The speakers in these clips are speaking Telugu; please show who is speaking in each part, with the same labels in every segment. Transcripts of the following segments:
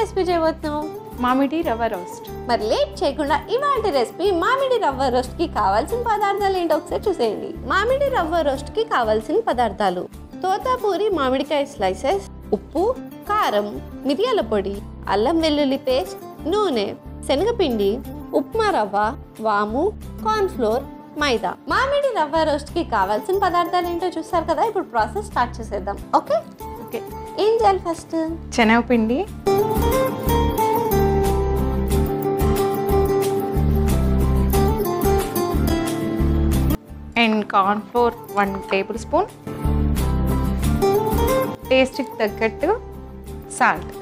Speaker 1: రెసిపీ చేయబోతున్నాం?
Speaker 2: మామిడి రవ్వ రోస్ట్.
Speaker 1: మరి లేట్ చేయకుండా ఇవాల్టి రెసిపీ మామిడి రవ్వ రోస్ట్కి కావాల్సిన పదార్థాలు ఏంటో ఒకసారి చూసేయండి. మామిడి రవ్వ రోస్ట్కి కావాల్సిన పదార్థాలు: తోతాపూరి మామిడికాయ స్లైసెస్, ఉప్పు, కారం, మిరియాల పొడి, అల్లం వెల్లుల్లి పేస్ట్, నూనె, శనగపిండి, ఉప్మా రవ్వ, వాము, కార్న్ఫ్లోర్, మైదా. మామిడి రవ్వ రోస్ట్కి కావాల్సిన పదార్థాలు ఏంటో చూస్తారు కదా. ఇప్పుడు ప్రాసెస్ స్టార్ట్ చేసేద్దాం. Okay
Speaker 2: okay.
Speaker 1: ఏం చేయాలి? ఫస్ట్
Speaker 2: శనగపిండి, అండ్ కార్న్ఫ్లోర్ 1 టేబుల్ స్పూన్, టేస్ట్కి తగ్గట్టు సాల్ట్,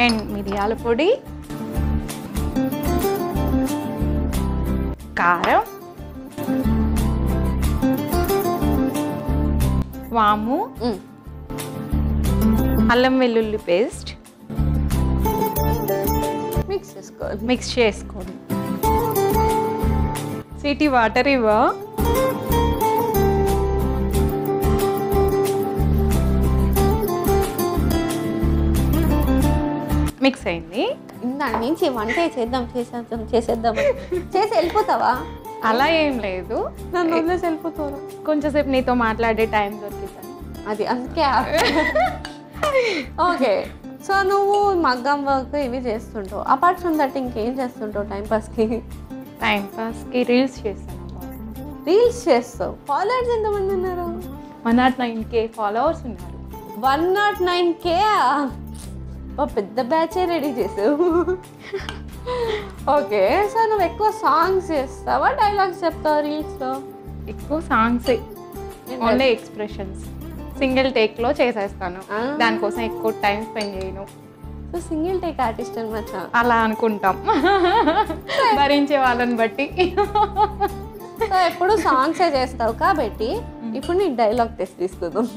Speaker 2: అండ్ మిరియాల పొడి, కారం, వాము, అల్లం వెల్లుల్లి పేస్ట్ మిక్స్ చేసుకోండి. స్వీటీ వాటర్ ఇవ్వ. మిక్స్ అయింది.
Speaker 1: దాని నుంచి వంట చేసేద్దాం చేసి వెళ్ళిపోతావా?
Speaker 2: అలా ఏం లేదు,
Speaker 1: నన్ను వదిలేసి వెళ్ళిపోతావు.
Speaker 2: కొంచెంసేపు నీతో మాట్లాడే టైం దొరికింది
Speaker 1: అది అందుకే. ఓకే, సో నువ్వు మగ్గం వర్క్ ఇవి చేస్తుంటావు. అపార్ట్ ఫ్రమ్ దట్ ఇంకేం చేస్తుంటావు టైంపాస్కి?
Speaker 2: టైంపాస్కి రీల్స్ చేస్తాను.
Speaker 1: రీల్స్ చేస్తావు. ఫాలోవర్స్ ఎంతమంది ఉన్నారు?
Speaker 2: 109K ఫాలోవర్స్ ఉన్నారు.
Speaker 1: 109K? పెద్ద బ్యాచే రెడీ చేసావు. ఓకే, సో నువ్వు ఎక్కువ సాంగ్స్ చేస్తావా, డైలాగ్స్ చెప్తావా రీల్స్లో?
Speaker 2: ఎక్కువ సాంగ్స్, ఓన్లీ ఎక్స్ప్రెషన్స్. సింగిల్ టేక్లో చేసేస్తాను, దానికోసం ఎక్కువ టైం స్పెండ్ చేయను.
Speaker 1: సో సింగిల్ టేక్ ఆర్టిస్ట్ అనమాట.
Speaker 2: అలా అనుకుంటాం, భరించే వాళ్ళని బట్టి.
Speaker 1: సో ఎప్పుడు సాంగ్సే చేస్తావు కాబట్టి ఇప్పుడు నీకు డైలాగ్ టెస్ట్ తీసుకుందాం.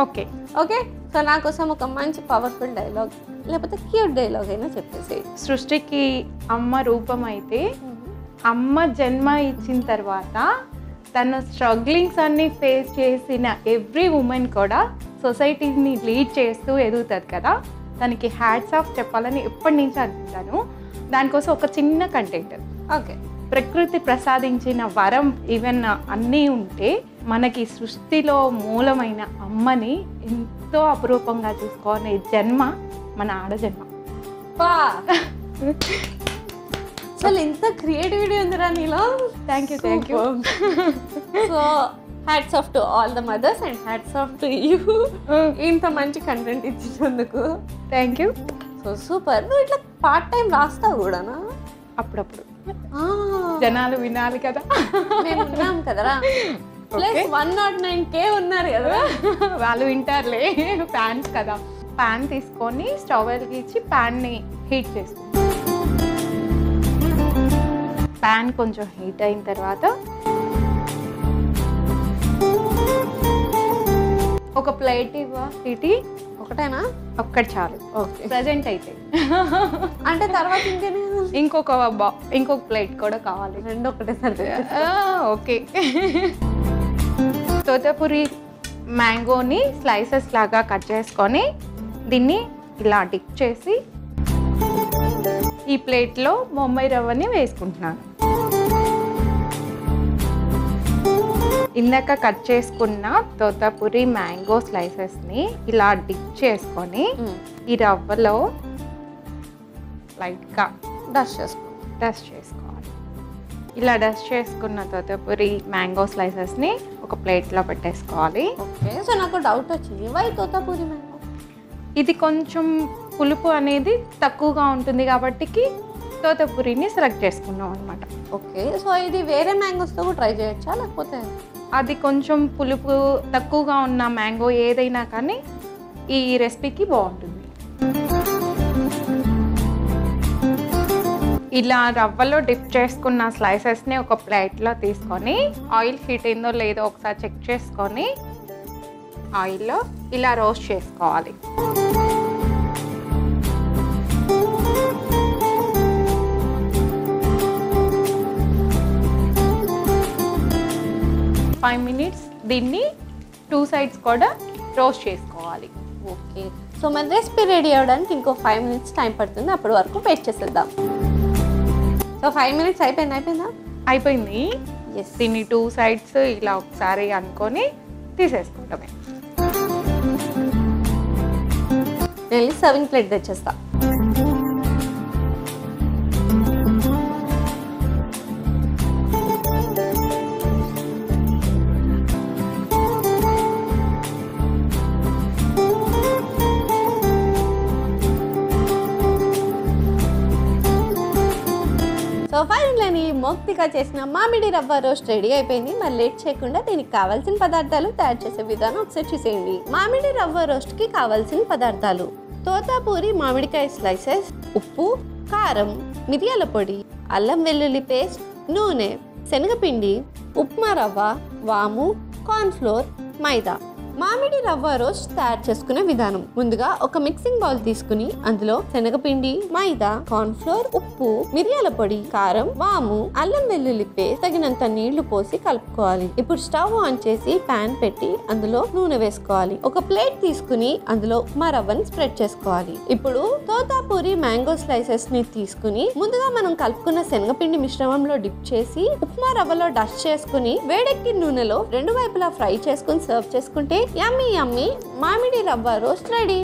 Speaker 2: ఓకే
Speaker 1: ఓకే, సో నా కోసం ఒక మంచి పవర్ఫుల్ డైలాగ్ లేకపోతే క్యూట్ డైలాగ్ అయినా చెప్పేసి.
Speaker 2: సృష్టికి అమ్మ రూపం అయితే అమ్మ జన్మ ఇచ్చిన తర్వాత తన స్ట్రగ్లింగ్స్ అన్ని ఫేస్ చేసిన ఎవ్రీ ఉమెన్ కూడా సొసైటీని లీడ్ చేస్తూ ఎదుగుతుంది కదా. తనకి హ్యాట్స్ ఆఫ్ చెప్పాలని ఎప్పటి నుంచి అనుకుంటాను. దానికోసం ఒక చిన్న కంటెంట్.
Speaker 1: ఓకే,
Speaker 2: ప్రకృతి ప్రసాదించిన వరం ఈవెన్ అన్నీ ఉంటే మనకి సృష్టిలో మూలమైన అమ్మని ఎంతో అపురూపంగా చూసుకోవాలనే జన్మ మన ఆడజన్మ.
Speaker 1: అసలు ఇంత క్రియేటివిటీ ఉందిరా నీలో.
Speaker 2: Thank you.
Speaker 1: So hats off to all the mothers and hats off to you, ఇంత మంచి కంటెంట్ ఇచ్చినందుకు.
Speaker 2: Thank you.
Speaker 1: So super. నువ్వు ఇట్లా పార్ట్ టైం రాస్తావు కూడానా?
Speaker 2: అప్పుడప్పుడు జనాలు వినాలి కదా.
Speaker 1: మేము ఉన్నాం కదరా. ప్లస్ 109K ఉన్నారు కదా,
Speaker 2: వాళ్ళు వింటారులే. ప్యాన్స్ కదా. ప్యాన్ తీసుకొని స్టవ్ వెలిగించి ప్యాన్ని హీట్ చేసుకుంటాం. ప్యాన్ కొంచెం హీట్ అయిన తర్వాత ఒక ప్లేట్ ఇవ్వ. ఇటీ
Speaker 1: ఒకటేనా?
Speaker 2: ఒక్కటి చాలు.
Speaker 1: ఓకే,
Speaker 2: ప్రజెంట్ అయితే.
Speaker 1: అంటే తర్వాత
Speaker 2: ఇంకొక ప్లేట్ కూడా కావాలి.
Speaker 1: రెండు ఒకటే సరే.
Speaker 2: ఓకే. తోతాపూరి మ్యాంగోని స్లైసెస్ లాగా కట్ చేసుకొని దీన్ని ఇలా డిప్ చేసి ఈ ప్లేట్లో బొంబాయి రవ్వని వేసుకుంటున్నాను. ఇందాక కట్ చేసుకున్న తోతాపూరి మ్యాంగో స్లైసెస్ని ఇలా డిప్ చేసుకొని ఈ రవ్వలో లైట్గా
Speaker 1: డస్ట్
Speaker 2: చేసుకోవాలి. ఇలా డస్ట్ చేసుకున్న తోతాపూరి మ్యాంగో స్లైసెస్ని ఒక ప్లేట్లో పెట్టేసుకోవాలి.
Speaker 1: ఓకే, సో నాకు డౌట్ వచ్చింది, వై తోతాపూరి మ్యాంగో?
Speaker 2: ఇది కొంచెం పులుపు అనేది తక్కువగా ఉంటుంది కాబట్టి తోతాపూరిని సెలెక్ట్ చేసుకున్నాం అనమాట.
Speaker 1: ఓకే, సో ఇది వేరే మ్యాంగోస్తో కూడా ట్రై చేయొచ్చా లేకపోతే?
Speaker 2: అది కొంచెం పులుపు తక్కువగా ఉన్న మ్యాంగో ఏదైనా కానీ ఈ రెసిపీకి బాగుంటుంది. ఇలా రవ్వలో డిప్ చేసుకున్న స్లైసెస్ని ఒక ప్లేట్లో తీసుకొని ఆయిల్ హీట్ అయిందో లేదో ఒకసారి చెక్ చేసుకొని ఆయిల్లో ఇలా రోస్ట్ చేసుకోవాలి.5 minutes దీన్ని 2 sides కూడా రోస్ట్ చేసుకోవాలి.
Speaker 1: ఓకే, సో మన రెసిపీ రెడీ అవ్వడానికి ఇంకో 5 minutes టైం పడుతుంది. అప్పటి వరకు వెయిట్ చేసేద్దాం. సో 5 minutes అయిపోయిందా?
Speaker 2: అయిపోయింది.
Speaker 1: ఎస్.
Speaker 2: దీన్ని 2 sides ఇలా ఒకసారి అనుకొని తీసేసుకుంటామే.
Speaker 1: నేను సర్వింగ్ ప్లేట్ తెచ్చేస్తా. సో ఫైనల్లీ మోక్తిగా చేసిన మామిడి రవ్వ రోస్ట్ రెడీ అయిపోయింది. మరి లేట్ చేయకుండా దీనికి కావాల్సిన పదార్థాలు తయారు చేసే విధానం ఒకసారి చూసేయండి. మామిడి రవ్వ రోస్ట్ కి కావాల్సిన పదార్థాలు: తోతాపూరి మామిడికాయ స్లైసెస్, ఉప్పు, కారం, మిరియాల పొడి, అల్లం వెల్లుల్లి పేస్ట్, నూనె, శనగపిండి, ఉప్మా రవ్వ, వాము, కార్న్ఫ్లోర్, మైదా. మామిడి రవ్వ రోస్ట్ తయారు చేసుకునే విధానం: ముందుగా ఒక మిక్సింగ్ బౌల్ తీసుకుని అందులో శనగపిండి, మైదా, కార్న్ఫ్లోర్, ఉప్పు, మిరియాల పొడి, కారం, వాము, అల్లం వెల్లుల్లి పేస్ట్, తగినంత నీళ్లు పోసి కలుపుకోవాలి. ఇప్పుడు స్టవ్ ఆన్ చేసి పాన్ పెట్టి అందులో నూనె వేసుకోవాలి. ఒక ప్లేట్ తీసుకుని అందులో ఉప్మా రవ్వని స్ప్రెడ్ చేసుకోవాలి. ఇప్పుడు తోతాపూరి మ్యాంగో స్లైసెస్ ని తీసుకుని ముందుగా మనం కలుపుకున్న శనగపిండి మిశ్రమంలో డిప్ చేసి ఉప్మా రవ్వలో డస్ట్ చేసుకుని వేడెక్కి నూనెలో 2 వైపులా ఫ్రై చేసుకుని సర్వ్ చేసుకుంటే యమ్మీ యమ్మీ మామిడి రవ్వ రోస్ట్ రెడీ.